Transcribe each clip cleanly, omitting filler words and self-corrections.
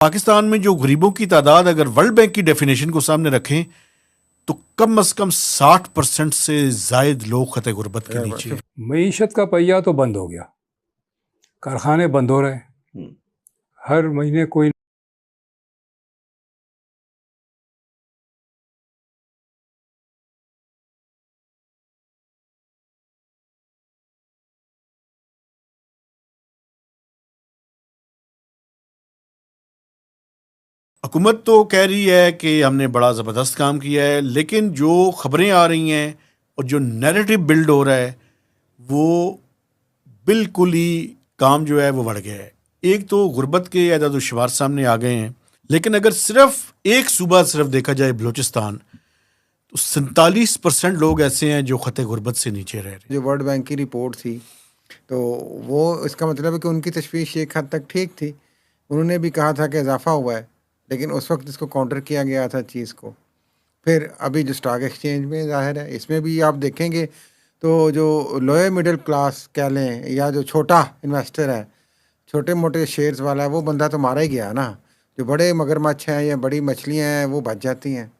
पाकिस्तान में जो गरीबों की तादाद अगर वर्ल्ड बैंक की डेफिनेशन को सामने रखें तो कम अज कम 60% से जायद लोग खतरे गुर्बत के नीचे हैं। मईशत का पहिया तो बंद हो गया, कारखाने बंद हो रहे हैं, हर महीने कोई हुकूमत तो कह रही है कि हमने बड़ा ज़बरदस्त काम किया है, लेकिन जो खबरें आ रही हैं और जो नैरेटिव बिल्ड हो रहा है वो बिल्कुल ही काम जो है वो बढ़ गया है। एक तो गुर्बत के अदद व शुमार सामने आ गए हैं, लेकिन अगर सिर्फ एक सूबा सिर्फ देखा जाए बलूचिस्तान, तो 47% लोग ऐसे हैं जो खतरे गुर्बत से नीचे रह रहे हैं। जो वर्ल्ड बैंक की रिपोर्ट थी, तो वो इसका मतलब है कि उनकी तशवीश एक हद तक ठीक थी। उन्होंने भी कहा था कि इजाफा हुआ है, लेकिन उस वक्त इसको काउंटर किया गया था चीज़ को। फिर अभी जो स्टॉक एक्सचेंज में ज़ाहिर है, इसमें भी आप देखेंगे तो जो लोअर मिडिल क्लास कह लें या जो छोटा इन्वेस्टर है, छोटे मोटे शेयर्स वाला है, वो बंदा तो मारा ही गया ना। जो बड़े मगरमच्छ हैं या बड़ी मछलियाँ हैं वो बच जाती हैं,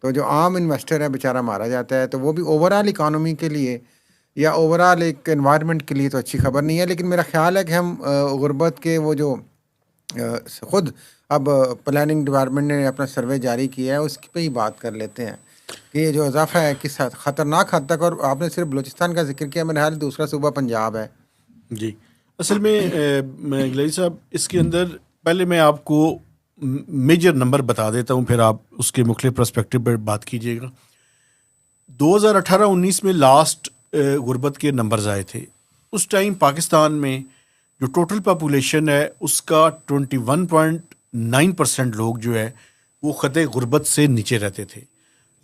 तो जो आम इन्वेस्टर है बेचारा मारा जाता है। तो वो भी ओवरऑल इकानमी के लिए या ओवरऑल एक एनवायरनमेंट के लिए तो अच्छी खबर नहीं है। लेकिन मेरा ख्याल है कि हम गुर्बत के वो जो खुद अब प्लानिंग डिपार्टमेंट ने अपना सर्वे जारी किया है उस पे ही बात कर लेते हैं कि ये जो इजाफा है किस ख़तरनाक हद तक। और आपने सिर्फ बलूचिस्तान का जिक्र किया, मेरे ख्याल दूसरा सूबा पंजाब है। जी, असल में गिलाई साहब, इसके अंदर पहले मैं आपको मेजर नंबर बता देता हूँ, फिर आप उसके मुख्तलिफ पर्सपेक्टिव पर बात कीजिएगा। 2018-19 में लास्ट गुर्बत के नंबर्स आए थे। उस टाइम पाकिस्तान में जो टोटल पॉपुलेशन है उसका 21.9% लोग जो है वो ख़तरे गुर्बत से नीचे रहते थे।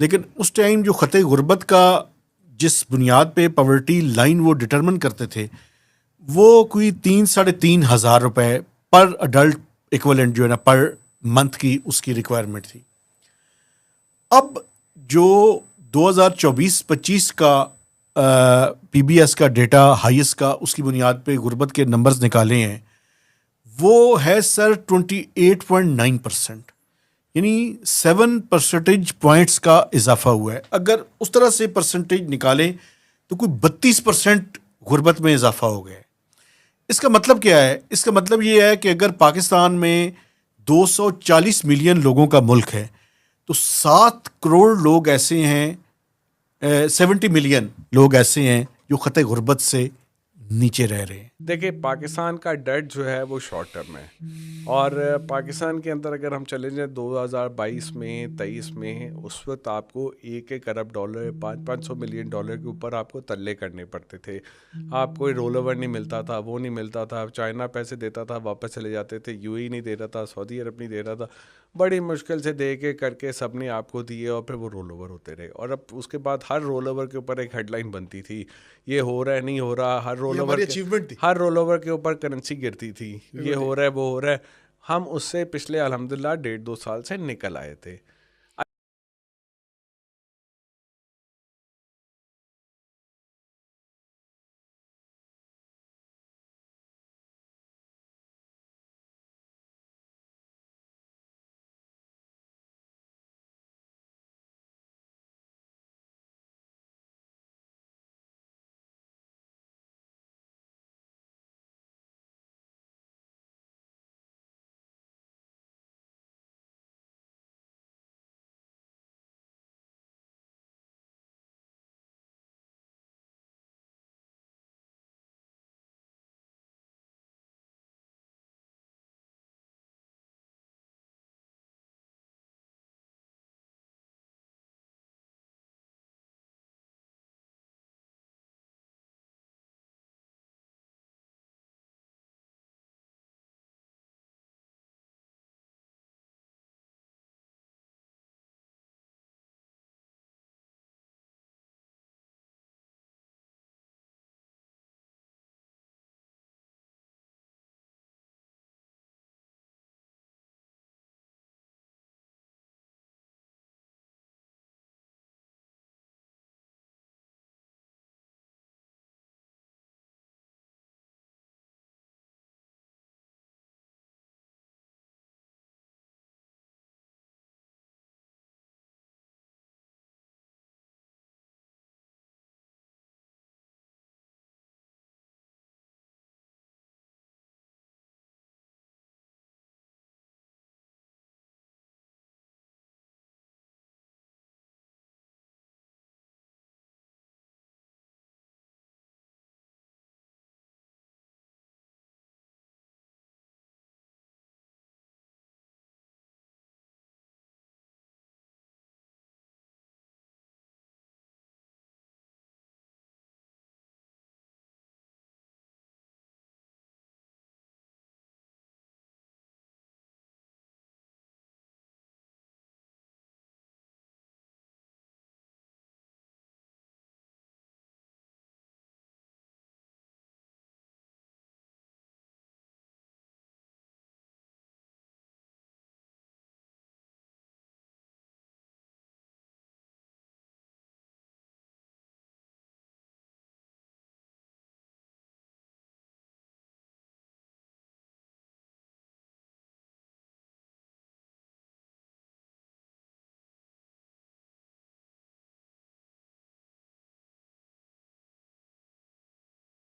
लेकिन उस टाइम जो ख़तरे गुर्बत का जिस बुनियाद पे पॉवर्टी लाइन वो डिटरमिन करते थे, वो कोई 3-3.5 हज़ार रुपए पर अडल्ट इक्वलेंट जो है ना पर मंथ की उसकी रिक्वायरमेंट थी। अब जो 2024-25 का पीबीएस का डेटा हाईएस्ट का उसकी बुनियाद पे गुर्बत के नंबर्स निकाले हैं, वो है सर 28.9%, यानी 7 परसेंटेज पॉइंट्स का इजाफा हुआ है। अगर उस तरह से परसेंटेज निकालें तो कोई 32% गुर्बत में इजाफा हो गया है। इसका मतलब क्या है? इसका मतलब ये है कि अगर पाकिस्तान में 240 मिलियन लोगों का मुल्क है तो 7 करोड़ लोग ऐसे हैं, 70 मिलियन लोग ऐसे हैं जो खतरे गुर्बत से नीचे रह रहे हैं। देखिए, पाकिस्तान का डेट जो है वो शॉर्ट टर्म है, और पाकिस्तान के अंदर अगर हम चले जाएं 2022 में 23 में, उस वक्त आपको 1-1 अरब डॉलर, 500 मिलियन डॉलर के ऊपर आपको तल्ले करने पड़ते थे। आपको कोई रोल ओवर नहीं मिलता था, वो नहीं मिलता था। चाइना पैसे देता था, वापस चले जाते थे। यूएई नहीं दे रहा था, सऊदी अरब नहीं दे रहा था। बड़ी मुश्किल से दे के करके सब ने आपको दिए, और फिर वो रोल ओवर होते रहे। और अब उसके बाद हर रोल ओवर के ऊपर एक हेडलाइन बनती थी, ये हो रहा है, नहीं हो रहा। हर रोल ओवर अचीवमेंट थी। हर रोल ओवर के ऊपर करेंसी गिरती थी, ये हो रहा है, वो हो रहा है। हम उससे पिछले अल्हम्दुलिल्लाह 1.5-2 साल से निकल आए थे।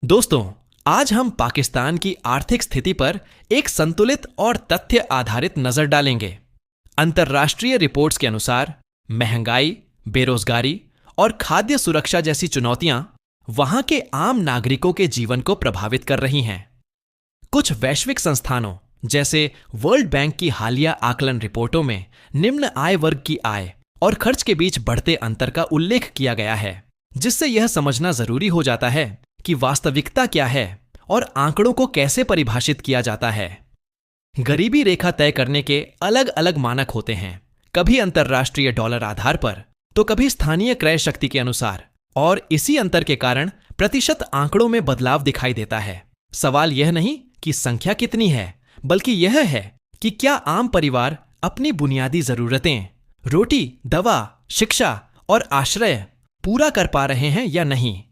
दोस्तों, आज हम पाकिस्तान की आर्थिक स्थिति पर एक संतुलित और तथ्य आधारित नजर डालेंगे। अंतर्राष्ट्रीय रिपोर्ट्स के अनुसार महंगाई, बेरोजगारी और खाद्य सुरक्षा जैसी चुनौतियां वहां के आम नागरिकों के जीवन को प्रभावित कर रही हैं। कुछ वैश्विक संस्थानों जैसे वर्ल्ड बैंक की हालिया आकलन रिपोर्टों में निम्न आय वर्ग की आय और खर्च के बीच बढ़ते अंतर का उल्लेख किया गया है, जिससे यह समझना जरूरी हो जाता है कि वास्तविकता क्या है और आंकड़ों को कैसे परिभाषित किया जाता है। गरीबी रेखा तय करने के अलग अलग मानक होते हैं, कभी अंतर्राष्ट्रीय डॉलर आधार पर तो कभी स्थानीय क्रय शक्ति के अनुसार, और इसी अंतर के कारण प्रतिशत आंकड़ों में बदलाव दिखाई देता है। सवाल यह नहीं कि संख्या कितनी है, बल्कि यह है कि क्या आम परिवार अपनी बुनियादी जरूरतें, रोटी, दवा, शिक्षा और आश्रय पूरा कर पा रहे हैं या नहीं।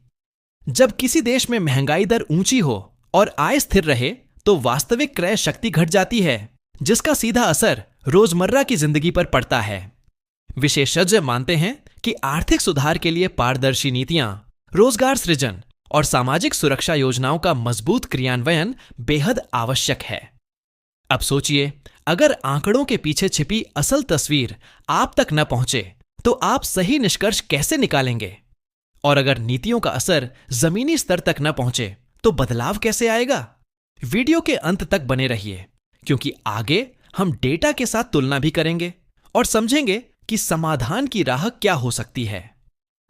जब किसी देश में महंगाई दर ऊंची हो और आय स्थिर रहे तो वास्तविक क्रय शक्ति घट जाती है, जिसका सीधा असर रोजमर्रा की जिंदगी पर पड़ता है। विशेषज्ञ मानते हैं कि आर्थिक सुधार के लिए पारदर्शी नीतियां, रोजगार सृजन और सामाजिक सुरक्षा योजनाओं का मजबूत क्रियान्वयन बेहद आवश्यक है। अब सोचिए, अगर आंकड़ों के पीछे छिपी असल तस्वीर आप तक न पहुंचे तो आप सही निष्कर्ष कैसे निकालेंगे? और अगर नीतियों का असर जमीनी स्तर तक न पहुंचे तो बदलाव कैसे आएगा? वीडियो के अंत तक बने रहिए, क्योंकि आगे हम डेटा के साथ तुलना भी करेंगे और समझेंगे कि समाधान की राह क्या हो सकती है।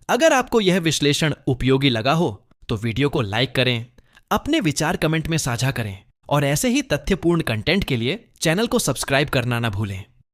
अगर आपको यह विश्लेषण उपयोगी लगा हो तो वीडियो को लाइक करें, अपने विचार कमेंट में साझा करें और ऐसे ही तथ्यपूर्ण कंटेंट के लिए चैनल को सब्सक्राइब करना न भूलें।